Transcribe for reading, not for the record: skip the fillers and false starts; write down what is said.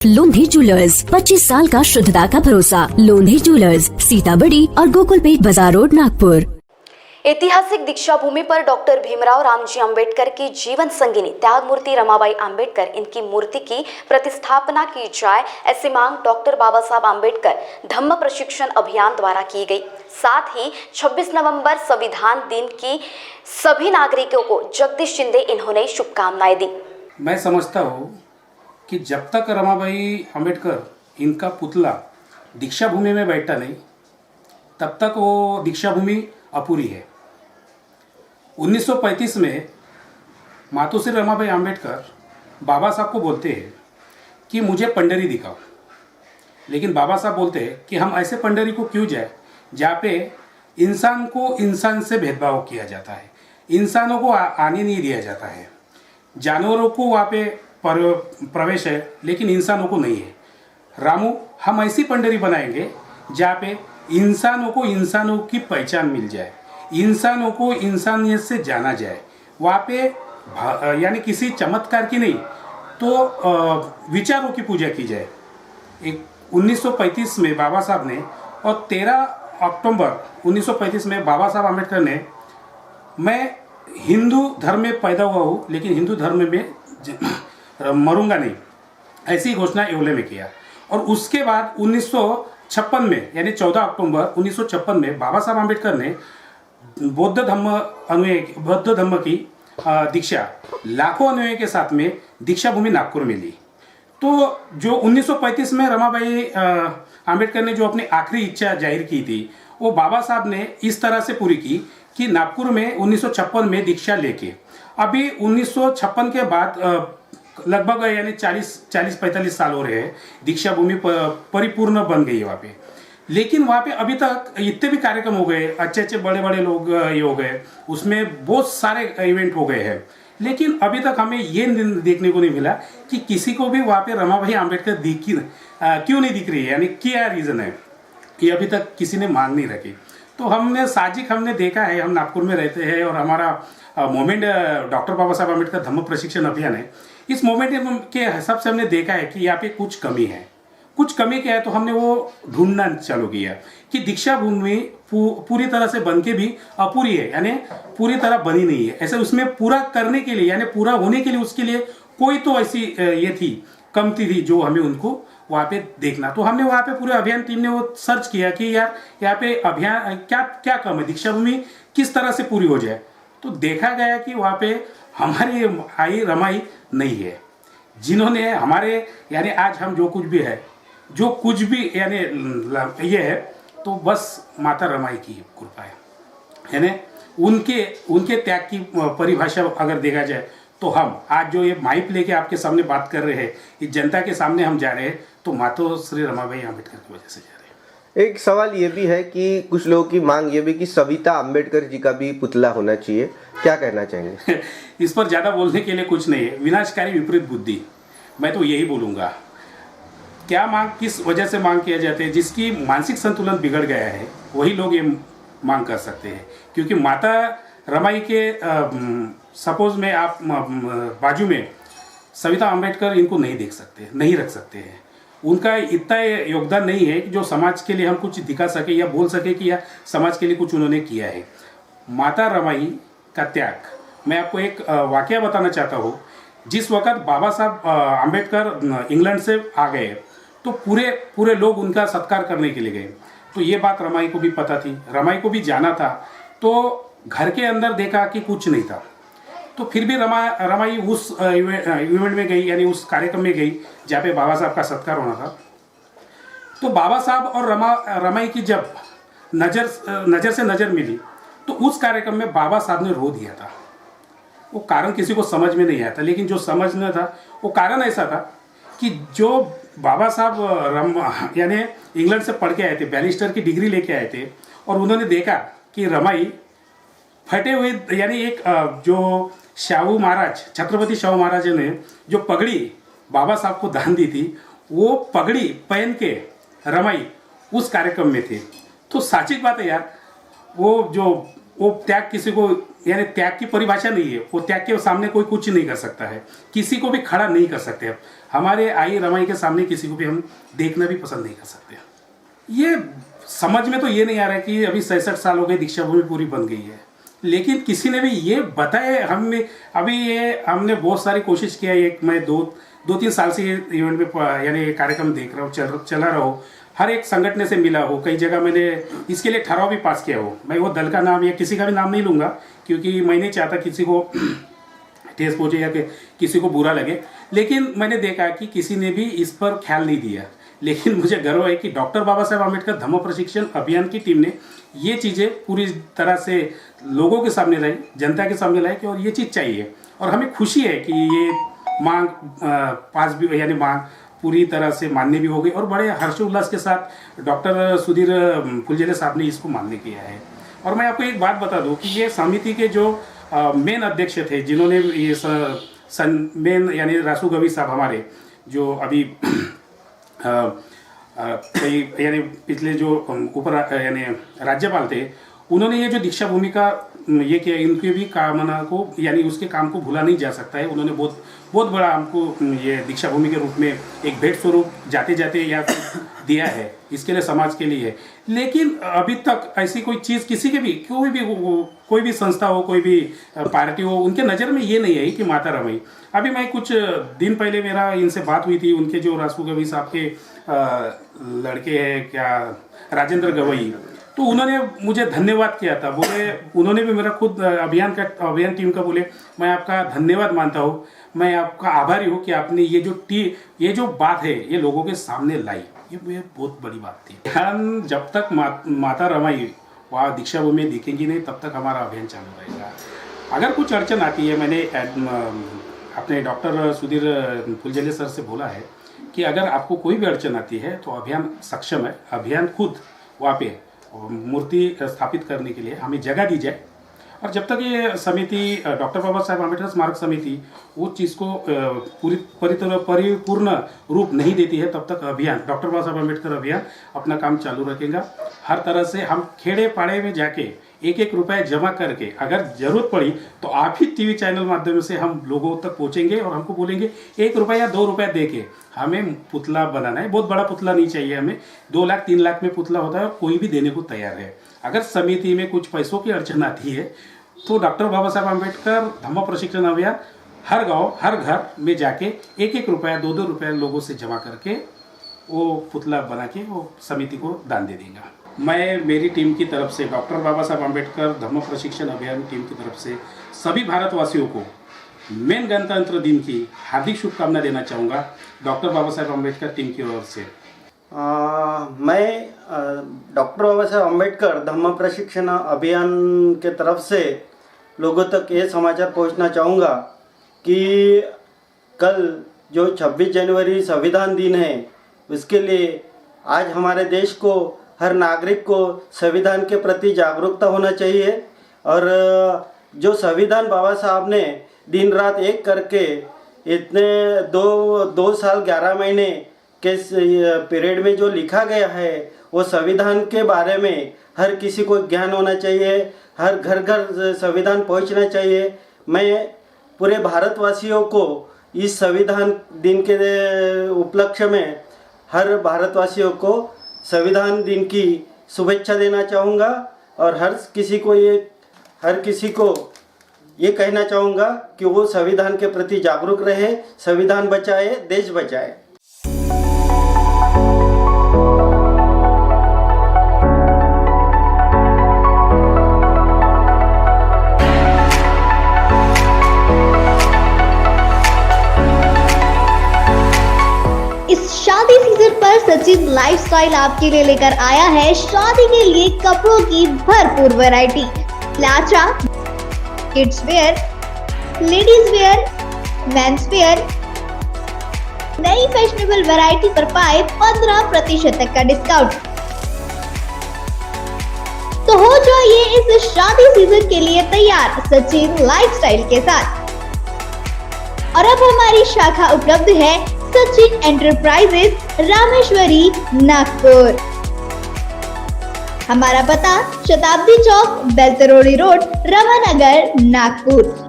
लोंधी jewellers 25 साल का शुद्धता का भरोसा। लोंधी ज्वेलर्स, सीताबड़ी और गोकुलपेट बाजार रोड, नागपुर। ऐतिहासिक दीक्षा भूमि पर डॉक्टर भीमराव रामजी अंबेडकर की जीवन संगिनी त्याग मूर्ति रमाबाई अंबेडकर इनकी मूर्ति की प्रतिष्ठापना की जाए, ऐसी मांग डॉक्टर बाबा साहब अंबेडकर धम्म प्रशिक्षण अभियान द्वारा की गई। साथ ही 26 नवंबर संविधान दिन की सभी नागरिकों को जगदीश शिंदे इन्होंने शुभकामनाएं दी। मैं समझता हूँ कि जब तक रमाबाई अंबेडकर इनका पुतला दीक्षा भूमि में बैठा नहीं, तब तक वो दीक्षा भूमि अपूरी है। 1935 में मातोश्री रमाबाई अंबेडकर बाबा साहब को बोलते हैं कि मुझे पंडरी दिखाओ, लेकिन बाबा साहब बोलते हैं कि हम ऐसे पंडरी को क्यों जाए जहाँ पे इंसान को इंसान से भेदभाव किया जाता है, इंसानों को आने नहीं दिया जाता है, जानवरों को वहाँ पे प्रवेश है लेकिन इंसानों को नहीं है। रामू, हम ऐसी पंडरी बनाएंगे जहाँ पे इंसानों को इंसानों की पहचान मिल जाए, इंसानों को इंसानियत से जाना जाए। वहाँ पे यानी किसी चमत्कार की नहीं तो विचारों की पूजा की जाए। 1935 में बाबा साहब ने और 13 अक्टूबर 1935 में बाबा साहब अम्बेडकर ने, मैं हिंदू धर्म में पैदा हुआ हूँ लेकिन हिंदू धर्म में मरूंगा नहीं, ऐसी घोषणा येवले में किया। और उसके बाद 1956 में यानी 14 अक्टूबर 1956 में बाबा साहब अम्बेडकर ने बौद्ध धम्म की दीक्षा लाखों अनुयायी के साथ में दीक्षा भूमि नागपुर में ली। तो जो 1935 में रमाबाई अंबेडकर ने जो अपनी आखिरी इच्छा जाहिर की थी, वो बाबा साहब ने इस तरह से पूरी की कि नागपुर में 1956 में दीक्षा लेके अभी 1956 के बाद लगभग यानी 40-45 साल हो रहे हैं, दीक्षा भूमि परिपूर्ण बन गई है वहाँ पे। लेकिन वहाँ पे अभी तक इतने भी कार्यक्रम हो गए, अच्छे अच्छे बड़े बड़े लोग ये हो गए, उसमें बहुत सारे इवेंट हो गए हैं, लेकिन अभी तक हमें ये देखने को नहीं मिला कि किसी को भी वहाँ पे रमाबाई अंबेडकर क्यों नहीं दिख रही है, यानी क्या रीज़न है, ये अभी तक किसी ने मांग नहीं रखी। तो हमने देखा है, हम नागपुर में रहते हैं और हमारा मोमेंट डॉक्टर बाबा साहब अम्बेडकर धम्म प्रशिक्षण अभियान है। इस मोमेंट के हिसाब से हमने देखा है कि यहाँ पे कुछ कमी है। कुछ कमी क्या है तो हमने वो ढूंढना चालू किया कि दीक्षा भूमि पूरी तरह से बन के भी अपूरी है, यानी पूरी तरह बनी नहीं है। ऐसे उसमें पूरा करने के लिए यानी पूरा होने के लिए उसके लिए कोई तो ऐसी ये थी, कमती थी जो हमें उनको वहाँ पे देखना। तो हमने वहाँ पे पूरे अभियान टीम ने वो सर्च किया कि यार यहाँ पे अभियान क्या क्या कम है, दीक्षा भूमि किस तरह से पूरी हो जाए। तो देखा गया कि वहाँ पे हमारी आई रमाई नहीं है, जिन्होंने हमारे यानी आज हम जो कुछ भी यानी ये है तो बस माता रमाई की कृपा है, यानी उनके त्याग की परिभाषा अगर देखा जाए तो हम आज जो ये माइक लेके आपके सामने बात कर रहे हैं, इस जनता के सामने हम जा रहे हैं, तो मातोश्री रमाबाई अंबेडकर की वजह से जा रहे हैं। एक सवाल ये भी है कि कुछ लोगों की मांग ये भी कि सविता अंबेडकर जी का भी पुतला होना चाहिए, क्या कहना चाहेंगे? इस पर ज़्यादा बोलने के लिए कुछ नहीं है, विनाशकारी विपरीत बुद्धि, मैं तो यही बोलूँगा। क्या मांग किस वजह से मांग किया जाते हैं, जिसकी मानसिक संतुलन बिगड़ गया है वही लोग ये मांग कर सकते हैं। क्योंकि माता रमाई के सपोज में आप बाजू में सविता अंबेडकर इनको नहीं देख सकते, नहीं रख सकते हैं। उनका इतना योगदान नहीं है कि जो समाज के लिए हम कुछ दिखा सके या बोल सके कि या समाज के लिए कुछ उन्होंने किया है। माता रमाई का त्याग, मैं आपको एक वाकया बताना चाहता हूँ। जिस वक्त बाबा साहब अंबेडकर इंग्लैंड से आ गए तो पूरे लोग उनका सत्कार करने के लिए गए। तो ये बात रमाई को भी पता थी, रमाई को भी जाना था। तो घर के अंदर देखा कि कुछ नहीं था, तो फिर भी रमाई उस इवेंट में गई, यानी उस कार्यक्रम में गई जहाँ पे बाबा साहब का सत्कार होना था। तो बाबा साहब और रमाई की जब नज़र से नज़र मिली तो उस कार्यक्रम में बाबा साहब ने रो दिया था। वो कारण किसी को समझ में नहीं आया था, लेकिन जो समझना था वो कारण ऐसा था कि जो बाबा साहब यानी इंग्लैंड से पढ़ के आए थे, बैरिस्टर की डिग्री लेके आए थे, और उन्होंने देखा कि रमाई फटे हुए यानी एक जो छत्रपति शाहू महाराज ने जो पगड़ी बाबा साहब को दान दी थी, वो पगड़ी पहन के रमाई उस कार्यक्रम में थे। तो साचिक बात है यार, वो जो वो त्याग किसी को, यानी त्याग की परिभाषा नहीं है, वो त्याग के सामने कोई कुछ नहीं कर सकता है, किसी को भी खड़ा नहीं कर सकते। हमारे आई रमाई के सामने किसी को भी हम देखना भी पसंद नहीं कर सकते। ये समझ में तो ये नहीं आ रहा है कि अभी 66 साल हो गए, दीक्षा भूमि पूरी बन गई है, लेकिन किसी ने भी ये बताया हमने, अभी ये हमने बहुत सारी कोशिश किया है। मैं दो तीन साल से ये इवेंट में यानी कार्यक्रम देख रहा हूँ, चला रहा हूँ, हर एक संगठन से मिला हो, कई जगह मैंने इसके लिए ठहराव भी पास किया हो। मैं वो दल का नाम या किसी का भी नाम नहीं लूँगा, क्योंकि मैं नहीं चाहता किसी को ठेस पहुँचे या कि किसी को बुरा लगे, लेकिन मैंने देखा कि किसी ने भी इस पर ख्याल नहीं दिया। लेकिन मुझे गर्व है कि डॉक्टर बाबा साहेब आम्बेडकर धम्म प्रशिक्षण अभियान की टीम ने ये चीज़ें पूरी तरह से लोगों के सामने लाई, जनता के सामने लाई कि और ये चीज़ चाहिए। और हमें खुशी है कि ये मांग पास भी, यानी मांग पूरी तरह से मान्य भी हो गई और बड़े हर्षोल्लास के साथ डॉक्टर सुधीर फुलझेले साहब ने इसको मान्य किया है। और मैं आपको एक बात बता दूं कि ये समिति के जो मेन अध्यक्ष थे, जिन्होंने ये मेन यानी रासू गवी साहब हमारे जो अभी कई यानी पिछले जो ऊपर यानी राज्यपाल थे, उन्होंने ये जो दीक्षा भूमि का ये किया, इनके भी कामना को यानी उसके काम को भूला नहीं जा सकता है। उन्होंने बहुत बड़ा हमको ये दीक्षा भूमि के रूप में एक भेंट स्वरूप जाते जाते या दिया है, इसके लिए समाज के लिए। लेकिन अभी तक ऐसी कोई चीज़ किसी के भी कोई भी संस्था हो, कोई भी पार्टी हो, उनके नज़र में ये नहीं है कि माता रमाई। अभी मैं कुछ दिन पहले मेरा इनसे बात हुई थी, उनके जो रासू गवई साहब के लड़के हैं क्या, राजेंद्र गवई, तो उन्होंने मुझे धन्यवाद किया था। बोले, उन्होंने भी मेरा खुद अभियान टीम का बोले, मैं आपका धन्यवाद मानता हूँ, मैं आपका आभारी हूँ कि आपने ये जो बात है ये लोगों के सामने लाई। ये बहुत बड़ी बात थी। हम जब तक माता रमाई वहाँ दीक्षा भूमि में दिखेंगी नहीं, तब तक हमारा अभियान चालू रहेगा। अगर कुछ अड़चन आती है, मैंने अपने डॉक्टर सुधीर फुलझेले सर से बोला है कि अगर आपको कोई भी अड़चन आती है तो अभियान सक्षम है, अभियान खुद वहाँ पे मूर्ति स्थापित करने के लिए हमें जगह दी जाए। और जब तक ये समिति डॉक्टर बाबा साहेब आम्बेडकर स्मारक समिति उस चीज़ को परिपूर्ण रूप नहीं देती है, तब तक अभियान डॉक्टर बाबा साहेब आम्बेडकर अभियान अपना काम चालू रखेगा। हर तरह से हम खेड़े पाड़े में जाके एक रुपया जमा करके अगर जरूरत पड़ी तो आप ही टीवी चैनल माध्यम से हम लोगों तक पहुंचेंगे और हमको बोलेंगे 1 रुपया या 2 रुपया दे के हमें पुतला बनाना है। बहुत बड़ा पुतला नहीं चाहिए हमें, 2 लाख 3 लाख में पुतला होता है, कोई भी देने को तैयार है। अगर समिति में कुछ पैसों की अड़चन आती है तो डॉक्टर बाबा साहेब आम्बेडकर धम्म प्रशिक्षण अभियान हर गाँव हर घर में जाके 1 रुपया 2 रुपया लोगों से जमा करके वो पुतला बना के वो समिति को दान दे देगा। मैं मेरी टीम की तरफ से डॉक्टर बाबा साहब आम्बेडकर धम्म प्रशिक्षण अभियान टीम की तरफ से सभी भारतवासियों को मेन गणतंत्र दिन की हार्दिक शुभकामना देना चाहूँगा डॉक्टर बाबा साहेब आम्बेडकर टीम की ओर से। मैं डॉक्टर बाबा साहेब आम्बेडकर धम्म प्रशिक्षण अभियान के तरफ से लोगों तक ये समाचार पहुंचना चाहूँगा कि कल जो 26 जनवरी संविधान दिन है, उसके लिए आज हमारे देश को, हर नागरिक को संविधान के प्रति जागरूकता होना चाहिए। और जो संविधान बाबा साहब ने दिन रात एक करके इतने 2 साल 11 महीने के पीरियड में जो लिखा गया है, वो संविधान के बारे में हर किसी को ज्ञान होना चाहिए, हर घर घर संविधान पहुंचना चाहिए। मैं पूरे भारतवासियों को इस संविधान दिन के उपलक्ष्य में हर भारतवासियों को संविधान दिन की शुभेच्छा देना चाहूँगा और हर किसी को ये कहना चाहूँगा कि वो संविधान के प्रति जागरूक रहे, संविधान बचाए, देश बचाए। शादी सीजन पर सचिन लाइफस्टाइल आपके लिए लेकर आया है शादी के लिए कपड़ों की भरपूर वैरायटी। लाचा, kids wear, ladies wear, men's wear, नई फैशनेबल वैरायटी पर पाए 15% तक का डिस्काउंट। तो हो जाइए इस शादी सीजन के लिए तैयार सचिन लाइफस्टाइल के साथ। और अब हमारी शाखा उपलब्ध है सचिन एंटरप्राइजेस, रामेश्वरी, नागपुर। हमारा पता शताब्दी चौक, बेलतरोड़ी रोड, रमानगर, नागपुर।